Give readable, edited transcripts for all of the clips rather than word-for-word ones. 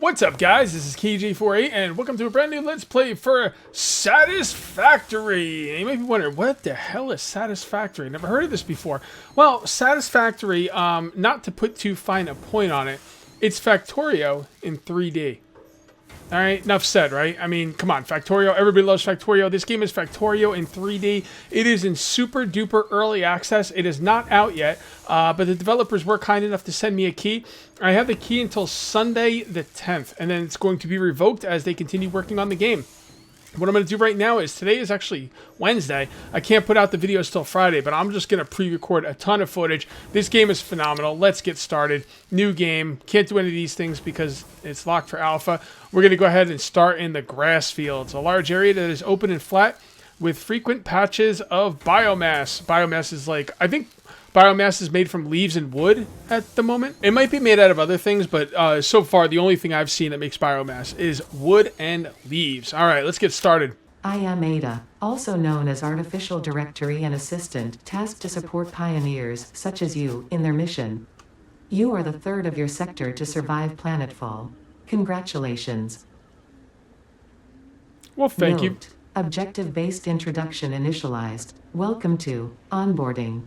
What's up, guys? This is KJ48, and welcome to a brand new Let's Play for Satisfactory. And you may be wondering, what the hell is Satisfactory? Never heard of this before. Well, Satisfactory, not to put too fine a point on it, it's Factorio in 3D. Alright, enough said, right? I mean, come on, Factorio. Everybody loves Factorio. This game is Factorio in 3D. It is in super duper early access. It is not out yet, but the developers were kind enough to send me a key. I have the key until Sunday the 10th, and then it's going to be revoked as they continue working on the game. What I'm going to do right now is, today is actually Wednesday. I can't put out the videos till Friday, but I'm just going to pre-record a ton of footage. This game is phenomenal. Let's get started. New game. Can't do any of these things because it's locked for alpha. We're going to go ahead and start in the grass fields, a large area that is open and flat with frequent patches of biomass. Biomass is like, I think biomass is made from leaves and wood at the moment. It might be made out of other things, but so far the only thing I've seen that makes biomass is wood and leaves. All right, let's get started. I am Ada, also known as Artificial Directory and Assistant, tasked to support pioneers, such as you, in their mission. You are the third of your sector to survive planetfall. Congratulations. Well, thank you. Objective-based introduction initialized. Welcome to onboarding.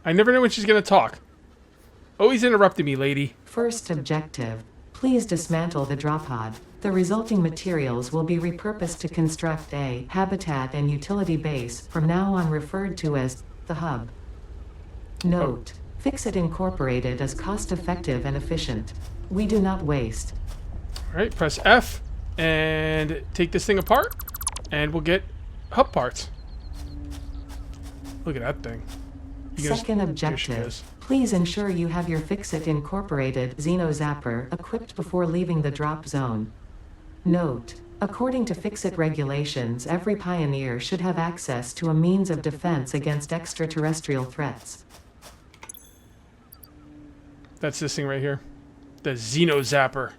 I never know when she's going to talk. Always interrupting me, lady. First objective. Please dismantle the drop pod. The resulting materials will be repurposed to construct a habitat and utility base, from now on referred to as the hub. Note. FICSIT Incorporated is cost-effective and efficient. We do not waste. All right, press F and take this thing apart, and we'll get hub parts. Look at that thing. Second objective. Please ensure you have your FICSIT Incorporated Xeno Zapper equipped before leaving the drop zone. Note. According to FICSIT regulations, every pioneer should have access to a means of defense against extraterrestrial threats. That's this thing right here. The Xeno Zapper.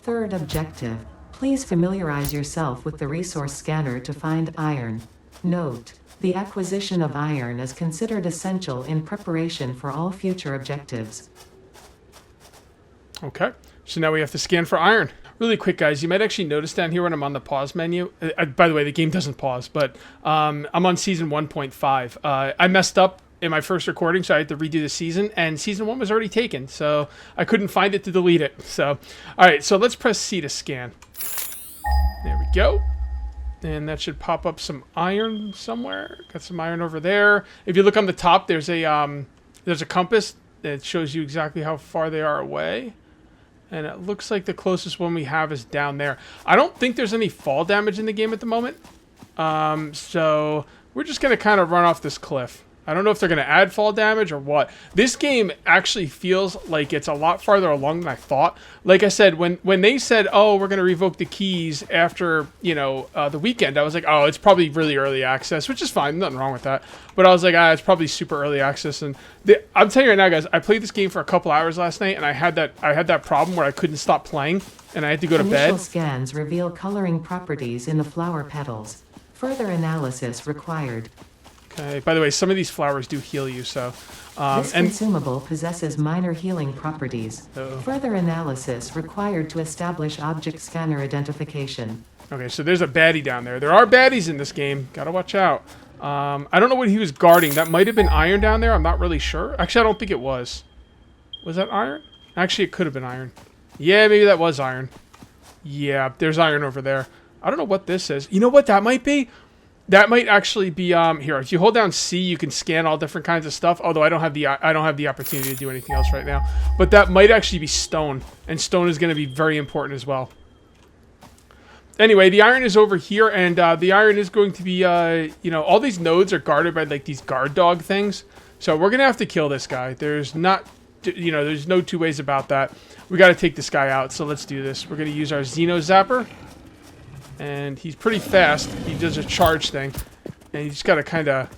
Third objective. Please familiarize yourself with the resource scanner to find iron. Note. The acquisition of iron is considered essential in preparation for all future objectives. Okay, so now we have to scan for iron. Really quick, guys, you might actually notice down here when I'm on the pause menu. By the way, the game doesn't pause, but I'm on season 1.5. I messed up in my first recording, so I had to redo the season, and season 1 was already taken, so I couldn't find it to delete it. So, all right, so let's press C to scan. There we go. And that should pop up some iron somewhere. Got some iron over there. If you look on the top, there's a compass that shows you exactly how far they are away. And it looks like the closest one we have is down there. I don't think there's any fall damage in the game at the moment. So we're just going to kind of run off this cliff. I don't know if they're going to add fall damage or what. This game actually feels like it's a lot farther along than I thought. Like I said, when they said, oh, we're going to revoke the keys after, the weekend, I was like, oh, it's probably really early access, which is fine. Nothing wrong with that. But I was like, it's probably super early access. And I'm telling you right now, guys, I played this game for a couple hours last night, and I had that problem where I couldn't stop playing, and I had to go to bed. Initial scans reveal coloring properties in the flower petals. Further analysis required. Okay. By the way, some of these flowers do heal you, so... this consumable possesses minor healing properties. Uh-oh. Further analysis required to establish object scanner identification. Okay, so there's a baddie down there. There are baddies in this game. Gotta watch out. I don't know what he was guarding. That might have been iron down there. I'm not really sure. Actually, I don't think it was. Was that iron? Actually, it could have been iron. Yeah, maybe that was iron. Yeah, there's iron over there. I don't know what this is. You know what that might be? That might actually be here. If you hold down C, you can scan all different kinds of stuff. Although I don't have the opportunity to do anything else right now. But that might actually be stone, and stone is going to be very important as well. Anyway, the iron is over here, and the iron is going to be all these nodes are guarded by like these guard dog things. So we're gonna have to kill this guy. There's not, there's no two ways about that. We got to take this guy out. So let's do this. We're gonna use our Xeno Zapper. And he's pretty fast. He does a charge thing. And you just gotta kind of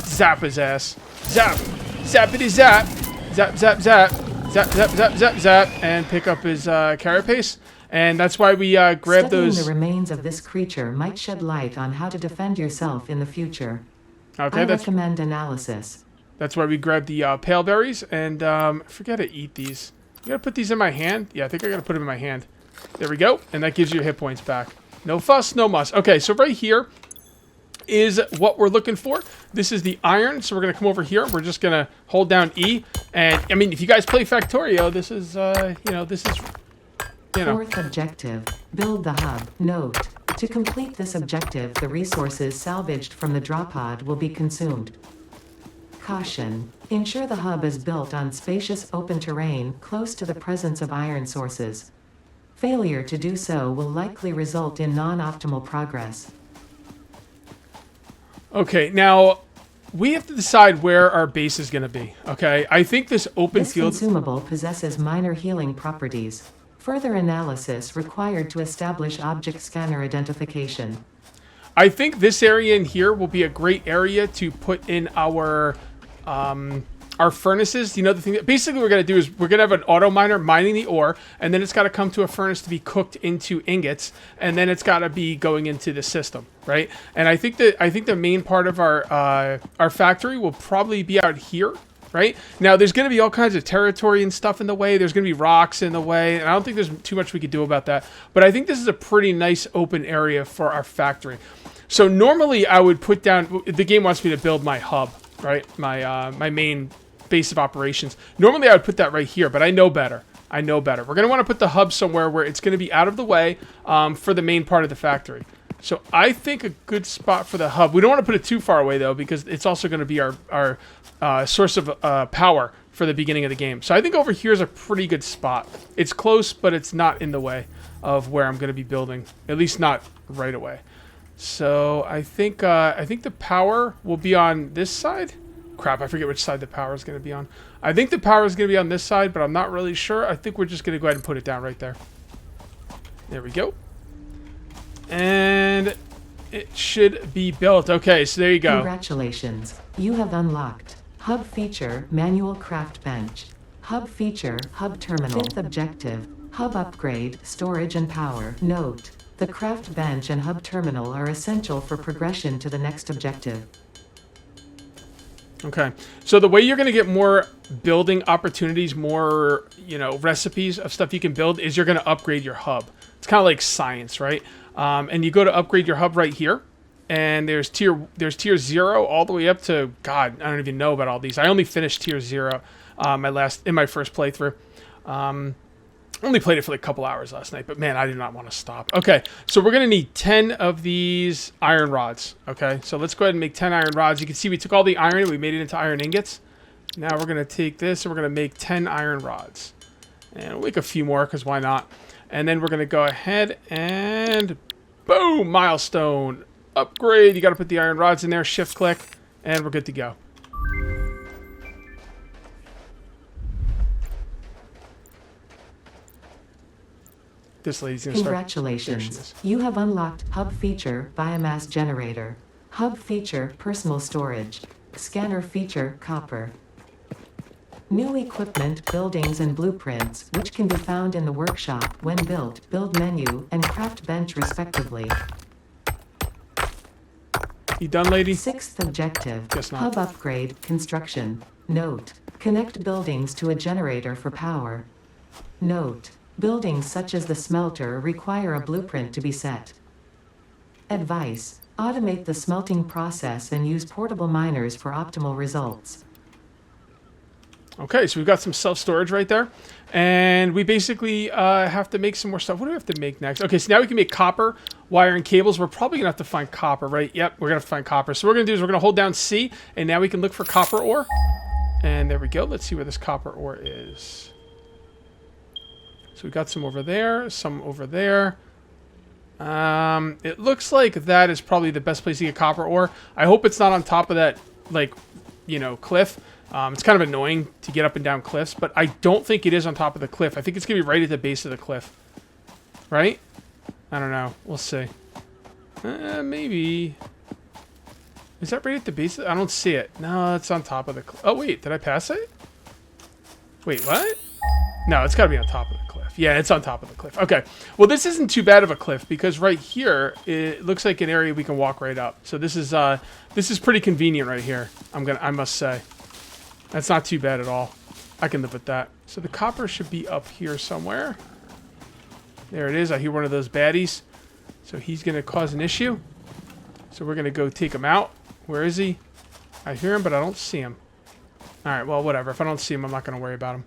zap his ass. Zap! Zappity zap! Zap, zap, zap! Zap, zap, zap, zap, zap! And pick up his carapace. And that's why we grab those... Studying the remains of this creature might shed light on how to defend yourself in the future. Okay, I recommend analysis. That's why we grabbed the pale berries. And I forget to eat these. You gotta put these in my hand? Yeah, I think I gotta put them in my hand. There we go. And that gives you hit points back. No fuss, no muss. Okay, so right here is what we're looking for. This is the iron. So we're gonna come over here. We're just gonna hold down E. And I mean, if you guys play Factorio, this is, this is, Fourth objective, build the hub. Note, to complete this objective, the resources salvaged from the drop pod will be consumed. Caution, ensure the hub is built on spacious open terrain close to the presence of iron sources. Failure to do so will likely result in non-optimal progress. Okay, now we have to decide where our base is going to be. Okay, I think this open This field. consumable possesses minor healing properties. Further analysis required to establish object scanner identification. I think this area in here will be a great area to put in our furnaces. You know, the thing that basically we're going to do is we're going to have an auto miner mining the ore, and then it's got to come to a furnace to be cooked into ingots, and then it's got to be going into the system, right? And I think the main part of our factory will probably be out here. Right? Now, there's going to be all kinds of territory and stuff in the way. There's going to be rocks in the way, and I don't think there's too much we could do about that. But I think this is a pretty nice open area for our factory. So normally I would put down... The game wants me to build my hub, right? My main base of operations. Normally I would put that right here, but I know better. I know better. We're going to want to put the hub somewhere where it's going to be out of the way for the main part of the factory. So I think a good spot for the hub. We don't want to put it too far away, though, because it's also going to be our source of power for the beginning of the game. So I think over here is a pretty good spot. It's close, but it's not in the way of where I'm going to be building. At least not right away. So I think the power will be on this side. Crap, I forget which side the power is going to be on. I think the power is going to be on this side, but I'm not really sure. I think we're just going to go ahead and put it down right there. There we go. And it should be built. Okay, so there you go. Congratulations. You have unlocked Hub Feature, Manual Craft Bench. Hub Feature, Hub Terminal. Fifth objective, Hub Upgrade, Storage and Power. Note, the Craft Bench and Hub Terminal are essential for progression to the next objective. Okay, so the way you're going to get more building opportunities, more, recipes of stuff you can build is you're going to upgrade your hub. It's kind of like science, right? And you go to upgrade your hub right here, and there's tier 0 all the way up to, God, I don't even know about all these. I only finished tier 0 in my first playthrough. Only played it for like a couple hours last night, but man, I did not want to stop. Okay, so we're going to need 10 of these iron rods. Okay, so let's go ahead and make 10 iron rods. You can see we took all the iron and we made it into iron ingots. Now we're going to take this and we're going to make 10 iron rods. And we'll make a few more because why not? And then we're going to go ahead and boom, milestone. Upgrade. You got to put the iron rods in there, shift click, and we're good to go. This lady's going to start. Congratulations. You have unlocked Hub Feature, Biomass Generator. Hub Feature, Personal Storage. Scanner Feature, Copper. New equipment, buildings, and blueprints, which can be found in the workshop when built, build menu, and craft bench respectively. You done, lady? Sixth objective, Guess not. Hub Upgrade, Construction. Note, connect buildings to a generator for power. Note, buildings such as the smelter require a blueprint to be set. Advice, automate the smelting process and use portable miners for optimal results. Okay, so we've got some self-storage right there. And we basically have to make some more stuff. What do we have to make next? Okay, so now we can make copper, wire, and cables. We're probably going to have to find copper, right? Yep, we're going to have to find copper. So what we're going to do is we're going to hold down C, and now we can look for copper ore. And there we go. Let's see where this copper ore is. So we've got some over there, some over there. It looks like that is probably the best place to get copper ore. I hope it's not on top of that, cliff. It's kind of annoying to get up and down cliffs, but I don't think it is on top of the cliff. I think it's going to be right at the base of the cliff. Right? I don't know. We'll see. Maybe. Is that right at the base? I don't see it. No, it's on top of the cliff. Oh, wait. Did I pass it? Wait, what? No, it's got to be on top of the cliff. Yeah, it's on top of the cliff. Okay. Well, this isn't too bad of a cliff because right here, it looks like an area we can walk right up. So this is pretty convenient right here. I must say. That's not too bad at all. I can live with that. So the copper should be up here somewhere. There it is. I hear one of those baddies. So he's going to cause an issue. So we're going to go take him out. Where is he? I hear him, but I don't see him. All right, well, whatever. If I don't see him, I'm not going to worry about him.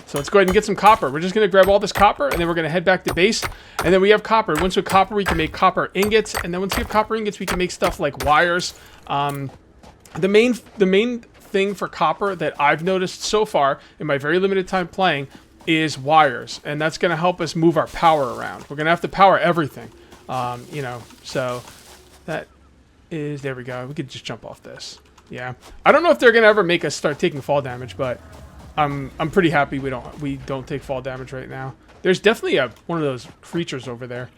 So let's go ahead and get some copper. We're just going to grab all this copper, and then we're going to head back to base. And then we have copper. Once we have copper, we can make copper ingots. And then once we have copper ingots, we can make stuff like wires. The main thing for copper that I've noticed so far in my very limited time playing is wires. And that's going to help us move our power around. We're going to have to power everything. You know, so that is... There we go. We could just jump off this. Yeah. I don't know if they're going to ever make us start taking fall damage, but... I'm pretty happy we don't take fall damage right now. There's definitely one of those creatures over there,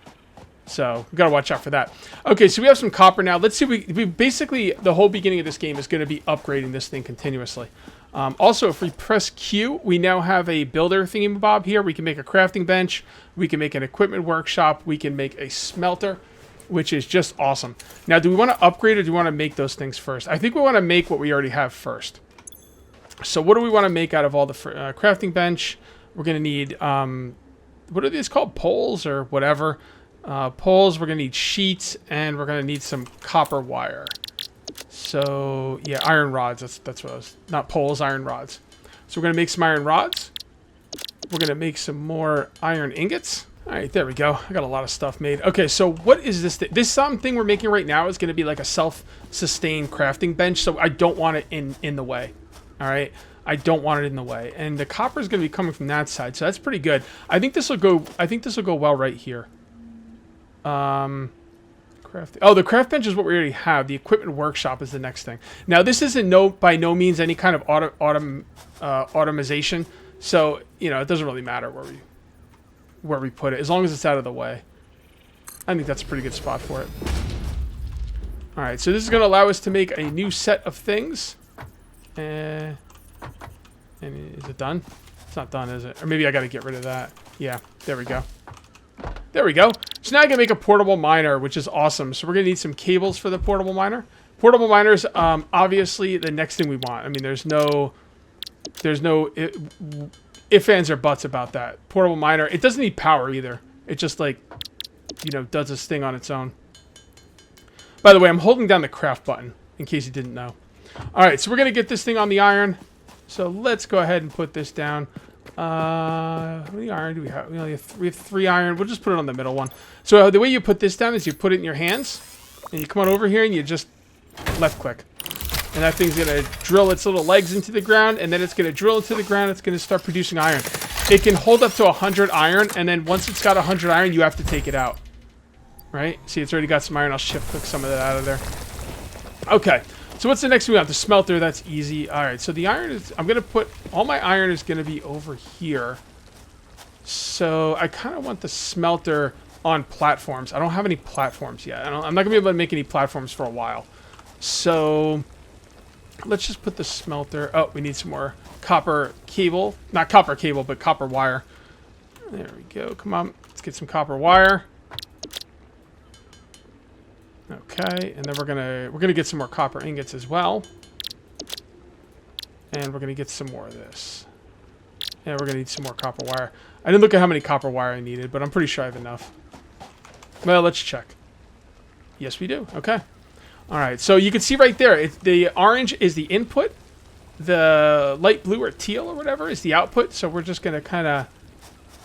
so we gotta watch out for that. Okay, so we have some copper now. Let's see. We basically the whole beginning of this game is going to be upgrading this thing continuously. Also, if we press Q, we now have a builder thingamabob here. We can make a crafting bench. We can make an equipment workshop. We can make a smelter, which is just awesome. Now, do we want to upgrade or do we want to make those things first? I think we want to make what we already have first. So what do we want to make out of all the crafting bench? We're going to need, what are these called? Poles or whatever. Poles, we're going to need sheets, and we're going to need some copper wire. So, yeah, iron rods. That's what I was, not poles, iron rods. So we're going to make some iron rods. We're going to make some more iron ingots. All right, there we go. I got a lot of stuff made. Okay, so what is this thing? This thing we're making right now is going to be like a self-sustained crafting bench, so I don't want it in the way. All right, I don't want it in the way, and the copper is going to be coming from that side, so that's pretty good. I think this will go. I think this will go well right here. Craft. Oh, the craft bench is what we already have. The equipment workshop is the next thing. Now, this isn't by no means any kind of automation, so you know it doesn't really matter where we put it as long as it's out of the way. I think that's a pretty good spot for it. All right, so this is going to allow us to make a new set of things. And is it done? It's not done, is it? Or maybe I got to get rid of that. Yeah, there we go. There we go. So now I can make a portable miner, which is awesome. So we're going to need some cables for the portable miner. Portable miners, obviously, the next thing we want. I mean, there's no ifs, ands, or buts about that. Portable miner, it doesn't need power either. It just, like, you know, does this thing on its own. By the way, I'm holding down the craft button, in case you didn't know. All right, so we're going to get this thing on the iron. So let's go ahead and put this down. How many iron do we have? We have 3 iron. We'll just put it on the middle one. So the way you put this down is you put it in your hands, and you come on over here, and you just left click. And that thing's going to drill its little legs into the ground, and then it's going to drill into the ground. It's going to start producing iron. It can hold up to 100 iron, and then once it's got 100 iron, you have to take it out. Right? See, it's already got some iron. I'll shift click some of that out of there. Okay. So what's the next thing we have? The smelter, that's easy. All right, so the iron is, I'm going to put, all my iron is going to be over here. So I kind of want the smelter on platforms. I don't have any platforms yet. I'm not going to be able to make any platforms for a while. So let's just put the smelter, oh, we need some more copper cable. Not copper cable, but copper wire. There we go, come on, let's get some copper wire. Okay, and then we're gonna get some more copper ingots as well, and we're gonna get some more of this, and we're gonna need some more copper wire. I didn't look at how many copper wire I needed, but I'm pretty sure I have enough. Well, let's check. Yes, we do. Okay. All right. So you can see right there, the orange is the input, the light blue or teal or whatever is the output. So we're just gonna kind of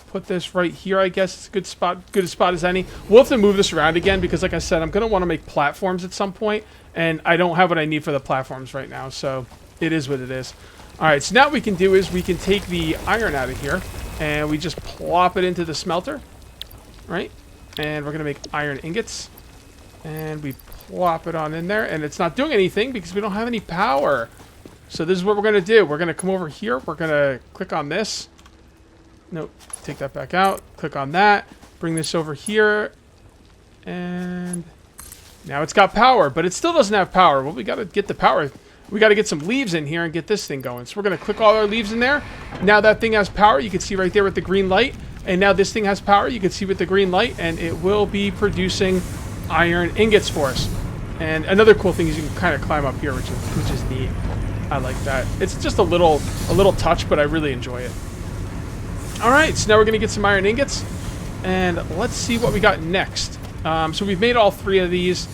put this right here, I guess. It's a good spot, good a spot as any. We'll have to move this around again because, like I said, I'm going to want to make platforms at some point, and I don't have what I need for the platforms right now, so it is what it is. All right, so now what we can do is we can take the iron out of here, and we just plop it into the smelter, right? And we're going to make iron ingots, and we plop it on in there, and it's not doing anything because we don't have any power. So this is what we're going to do. We're going to come over here. We're going to click on this. Nope, take that back out. Click on that. Bring this over here. And now it's got power, but it still doesn't have power. Well, we got to get the power. We got to get some leaves in here and get this thing going. So we're going to click all our leaves in there. Now that thing has power. You can see right there with the green light. And now this thing has power. You can see with the green light. And it will be producing iron ingots for us. And another cool thing is you can kind of climb up here, which is neat. I like that. It's just a little touch, but I really enjoy it. All right, so now we're gonna get some iron ingots, and let's see what we got next. So we've made all 3 of these.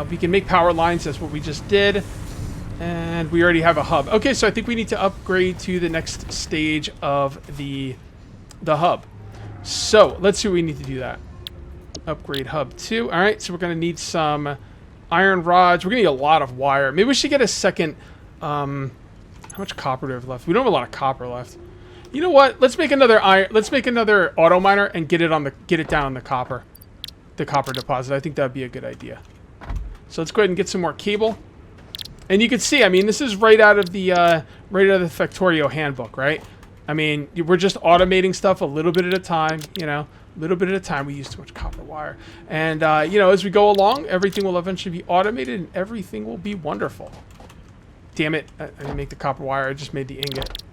We can make power lines. That's what we just did, and we already have a hub. Okay, so I think we need to upgrade to the next stage of the hub. So let's see what we need to do that. Upgrade hub 2. All right, so we're gonna need some iron rods. We're gonna need a lot of wire. Maybe we should get a second. How much copper do we have left? We don't have a lot of copper left. You know what? Let's make another iron. Let's make another auto miner and get it down on the copper deposit. I think that'd be a good idea. So let's go ahead and get some more cable. And you can see, I mean, this is right out of the Factorio handbook, right? I mean, we're just automating stuff a little bit at a time, you know. A little bit at a time. We use too much copper wire. And, you know, as we go along, everything will eventually be automated and everything will be wonderful. Damn it. I didn't make the copper wire. I just made the ingot.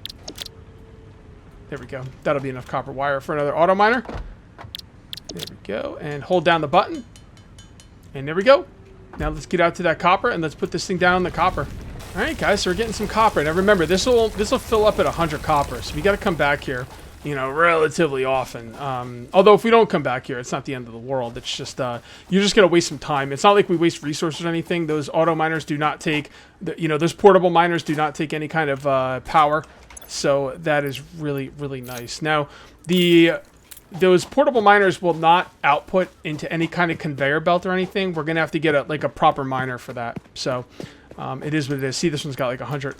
There we go. That'll be enough copper wire for another auto miner. There we go. And hold down the button. And there we go. Now let's get out to that copper and let's put this thing down on the copper. All right, guys. So we're getting some copper. Now remember, this will fill up at 100 copper. So we got to come back here, you know, relatively often. Although if we don't come back here, it's not the end of the world. It's just you're just gonna waste some time. It's not like we waste resources or anything. Those auto miners do not take, you know, those portable miners do not take any kind of power. So that is really, really nice. Now, those portable miners will not output into any kind of conveyor belt or anything. We're gonna have to get a proper miner for that. So it is what it is. See, this one's got like 100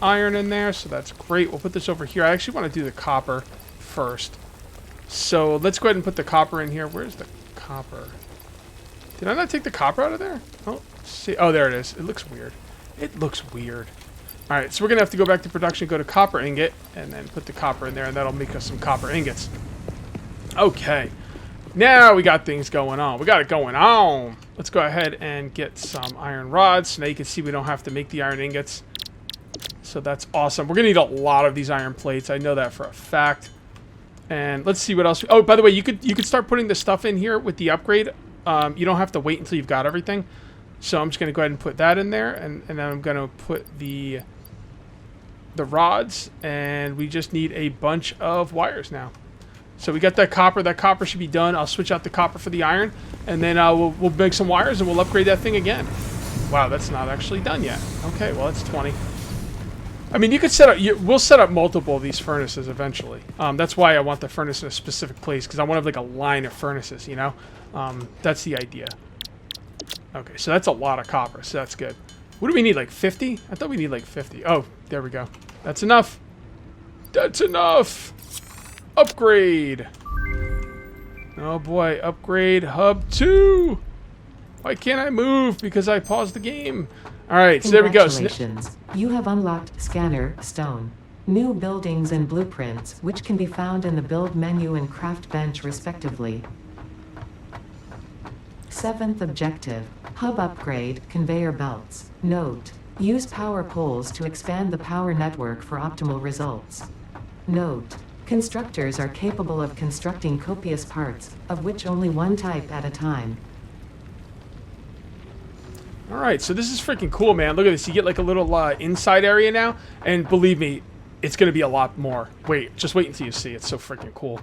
iron in there, so that's great. We'll put this over here. I actually want to do the copper first. So let's go ahead and put the copper in here. Where's the copper? Did I not take the copper out of there? Oh, see. Oh, there it is. It looks weird. It looks weird. All right, so we're gonna have to go back to production, go to copper ingot, and then put the copper in there, and that'll make us some copper ingots. Okay, now we got things going on. We got it going on. Let's go ahead and get some iron rods. So now you can see we don't have to make the iron ingots. So that's awesome. We're gonna need a lot of these iron plates. I know that for a fact. And let's see what else. Oh, by the way, you could start putting the stuff in here with the upgrade. You don't have to wait until you've got everything. So I'm just gonna go ahead and put that in there, and then I'm gonna put the rods, and we just need a bunch of wires now. So we got that copper. That copper should be done. I'll switch out the copper for the iron, and then we'll make some wires and we'll upgrade that thing again. Wow, that's not actually done yet. Okay, well, it's 20. I mean, you could set up. We'll set up multiple of these furnaces eventually. That's why I want the furnace in a specific place, because I want to have like a line of furnaces. You know, that's the idea. Okay, so that's a lot of copper. So that's good. What do we need? Like 50? I thought we need like 50. Oh, there we go. That's enough. That's enough. Upgrade. Oh boy, upgrade hub 2. Why can't I move? Because I paused the game. All right, so there we go. Congratulations. You have unlocked Scanner Stone. New buildings and blueprints, which can be found in the build menu and craft bench respectively. 7th objective, hub upgrade, conveyor belts. Note, use power poles to expand the power network for optimal results. Note, constructors are capable of constructing copious parts, of which only one type at a time. All right, so this is freaking cool, man. Look at this. You get like a little inside area now, and believe me, it's going to be a lot more. Wait, just wait until you see. It's so freaking cool.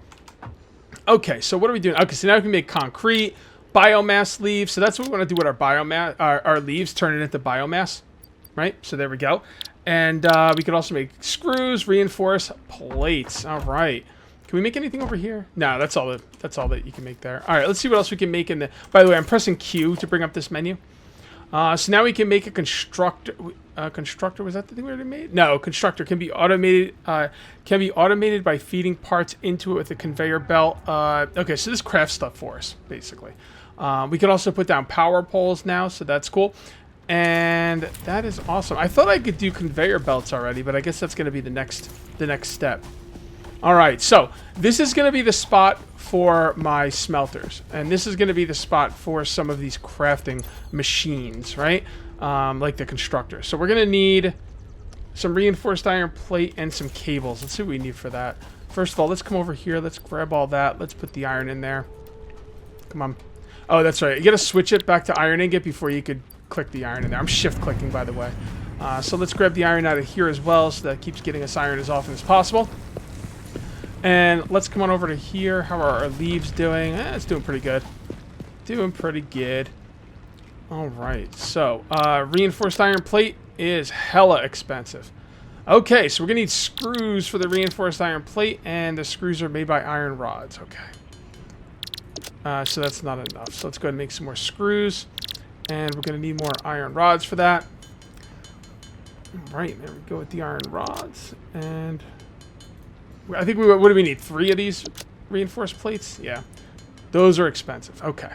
Okay, so what are we doing? Okay, so now we can make concrete, biomass leaves. So that's what we want to do with our biomass, our leaves, turn it into biomass, right? So there we go. And we could also make screws, reinforce plates. All right. Can we make anything over here? No, that's all that you can make there. All right, let's see what else we can make in the. By the way, I'm pressing Q to bring up this menu. So now we can make a constructor. Constructor, was that the thing we already made? No, constructor can be automated. Can be automated by feeding parts into it with a conveyor belt. Okay, so this crafts stuff for us, basically. We can also put down power poles now, so that's cool. And that is awesome. I thought I could do conveyor belts already, but I guess that's going to be the next step. All right, so this is going to be the spot for my smelters, and this is going to be the spot for some of these crafting machines, right? Like the constructors. So we're going to need some reinforced iron plate and some cables. Let's see what we need for that. First of all, let's come over here. Let's grab all that. Let's put the iron in there. Come on. Oh, that's right. You got to switch it back to iron ingot before you could click the iron in there. I'm shift clicking, by the way. So let's grab the iron out of here as well, so that keeps getting us iron as often as possible. And let's come on over to here. How are our leaves doing? It's doing pretty good. Doing pretty good. All right, so reinforced iron plate is hella expensive. Okay, so we're gonna need screws for the reinforced iron plate, and the screws are made by iron rods. Okay. So that's not enough. So let's go ahead and make some more screws, and we're gonna need more iron rods for that. All right, there we go with the iron rods, and I think what do we need? 3 of these reinforced plates? Yeah, those are expensive. Okay.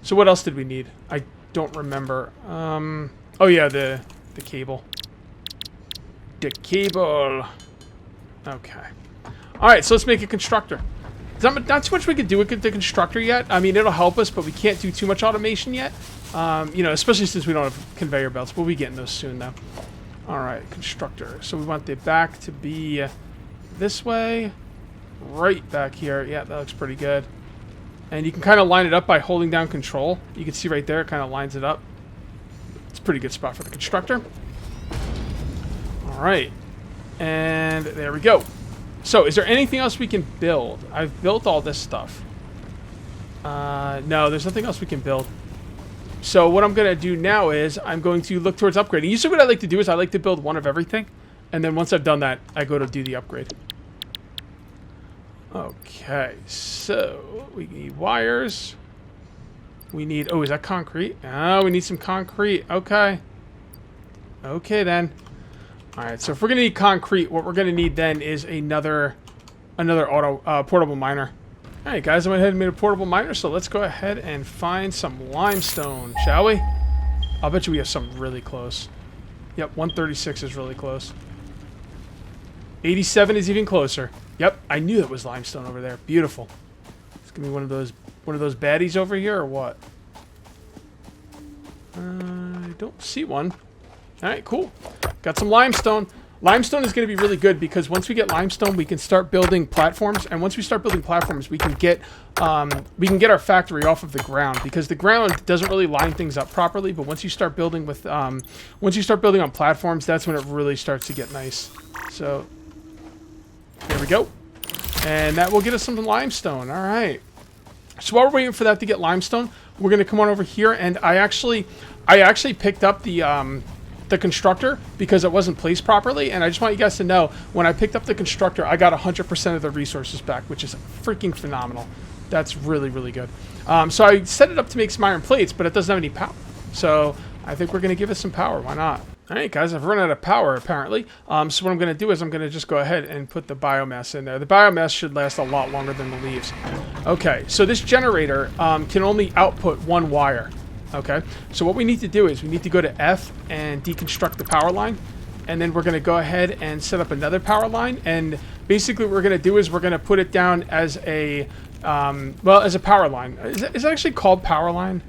So what else did we need? I don't remember. Oh yeah, the cable. The cable. Okay. All right, so let's make a constructor. There's not too much we could do with the constructor yet. I mean, it'll help us, but we can't do too much automation yet. You know, especially since we don't have conveyor belts. We'll be getting those soon, though. All right, constructor. So we want the back to be this way, right back here. Yeah, that looks pretty good. And you can kind of line it up by holding down control. You can see right there, it kind of lines it up. It's a pretty good spot for the constructor. All right, and there we go. So is there anything else we can build? I've built all this stuff. No, there's nothing else we can build. So what I'm going to do now is I'm going to look towards upgrading. Usually what I like to do is I like to build one of everything. And then once I've done that, I go to do the upgrade. Okay, so we need wires. We need, oh, is that concrete? Oh, we need some concrete. Okay. Okay, then. All right, so if we're going to need concrete, what we're going to need then is another portable miner. All right, guys, I went ahead and made a portable miner, so let's go ahead and find some limestone, shall we? I'll bet you we have some really close. Yep, 136 is really close. 87 is even closer. Yep, I knew it was limestone over there. Beautiful. It's gonna be one of those baddies over here, or what? I don't see one. All right, cool. Got some limestone. Limestone is going to be really good because once we get limestone, we can start building platforms. And once we start building platforms, we can get our factory off of the ground, because the ground doesn't really line things up properly. But once you start building with, once you start building on platforms, that's when it really starts to get nice. So there we go, and that will get us some limestone. All right. So while we're waiting for that to get limestone, we're going to come on over here, and I actually picked up the constructor because it wasn't placed properly, and I just want you guys to know, when I picked up the constructor, I got 100% of the resources back, which is freaking phenomenal. That's really, really good. So I set it up to make some iron plates, but it doesn't have any power. So I think we're going to give it some power. Why not? All right, guys, I've run out of power, apparently. So what I'm going to do is I'm going to just go ahead and put the biomass in there. The biomass should last a lot longer than the leaves. Okay, so this generator can only output 1 wire. Okay, so what we need to do is we need to go to F and deconstruct the power line, and then we're going to go ahead and set up another power line. And basically what we're going to do is we're going to put it down as a as a power line. Is it actually called power line?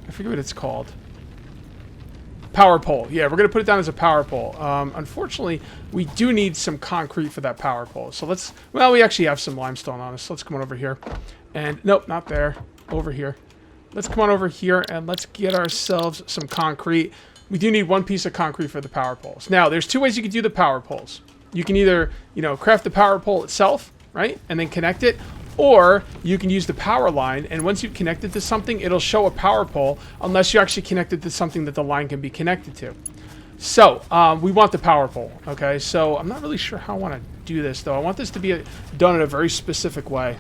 I forget what it's called. Power pole. Yeah, we're going to put it down as a power pole. Unfortunately, we do need some concrete for that power pole. So let's, well, we actually have some limestone on us. So let's come on over here. And nope, not there. Over here. Let's come on over here and let's get ourselves some concrete. We do need 1 piece of concrete for the power poles. Now, there's 2 ways you can do the power poles. You can either, you know, craft the power pole itself, right, and then connect it, or you can use the power line, and once you've connected to something, it'll show a power pole unless you actually connect it to something that the line can be connected to. So, we want the power pole, okay? So, I'm not really sure how I want to do this, though. I want this to be done in a very specific way.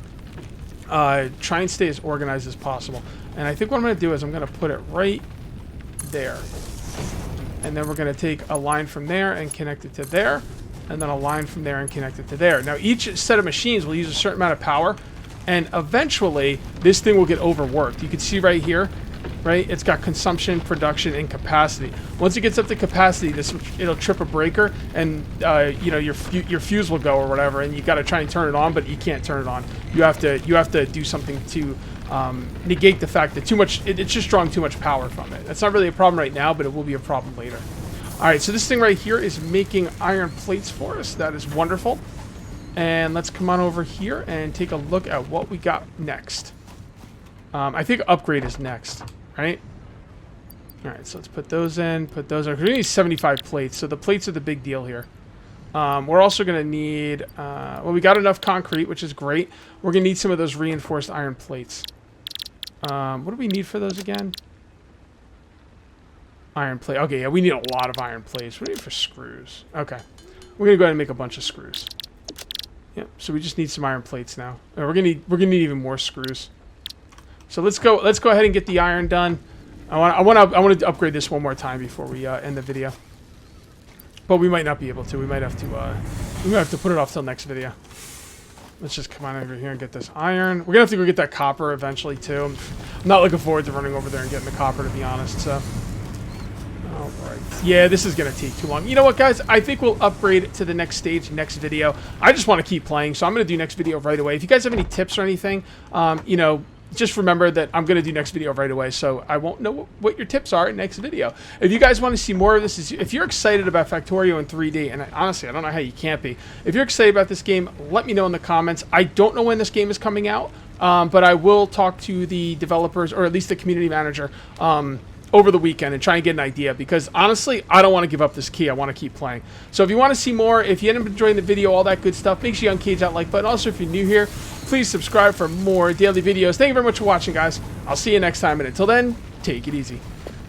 Try and stay as organized as possible. And I think what I'm going to do is I'm going to put it right there. And then we're going to take a line from there and connect it to there. And then a line from there and connect it to there. Now, each set of machines will use a certain amount of power. And eventually, this thing will get overworked. You can see right here, right? It's got consumption, production, and capacity. Once it gets up to capacity, it'll trip a breaker, and you know, your fuse will go or whatever, and you got to try and turn it on, but you can't turn it on. You have to do something to negate the fact that it's just drawing too much power from it. That's not really a problem right now, but it will be a problem later. All right, so this thing right here is making iron plates for us. That is wonderful. And let's come on over here and take a look at what we got next. I think upgrade is next, right? All right, so let's put those in, put those in. We need 75 plates, so the plates are the big deal here. We're also going to need, well, we got enough concrete, which is great. We're going to need some of those reinforced iron plates. What do we need for those again? Iron plate. Okay, yeah, we need a lot of iron plates. What do we need for screws? Okay. We're going to go ahead and make a bunch of screws. Yep, so we just need some iron plates now. We're gonna need even more screws. So let's go ahead and get the iron done. I want to upgrade this one more time before we end the video. But we might not be able to. We might have to put it off till next video. Let's just come on over here and get this iron. We're gonna have to go get that copper eventually too. I'm not looking forward to running over there and getting the copper, to be honest. So, all right. Yeah, this is gonna take too long. You know what, guys? I think we'll upgrade to the next stage next video. I just want to keep playing, so I'm gonna do next video right away. If you guys have any tips or anything, you know, just remember that I'm going to do next video right away, so I won't know what your tips are in next video. If you guys want to see more of this, if you're excited about Factorio in 3D, and honestly, I don't know how you can't be. If you're excited about this game, let me know in the comments. I don't know when this game is coming out, but I will talk to the developers, or at least the community manager, over the weekend and try and get an idea, because honestly, I don't want to give up this key. I want to keep playing. So if you want to see more, if you end up enjoying the video, all that good stuff, make sure you uncage that like button. Also, if you're new here, please subscribe for more daily videos. Thank you very much for watching, guys. I'll see you next time, and until then, take it easy.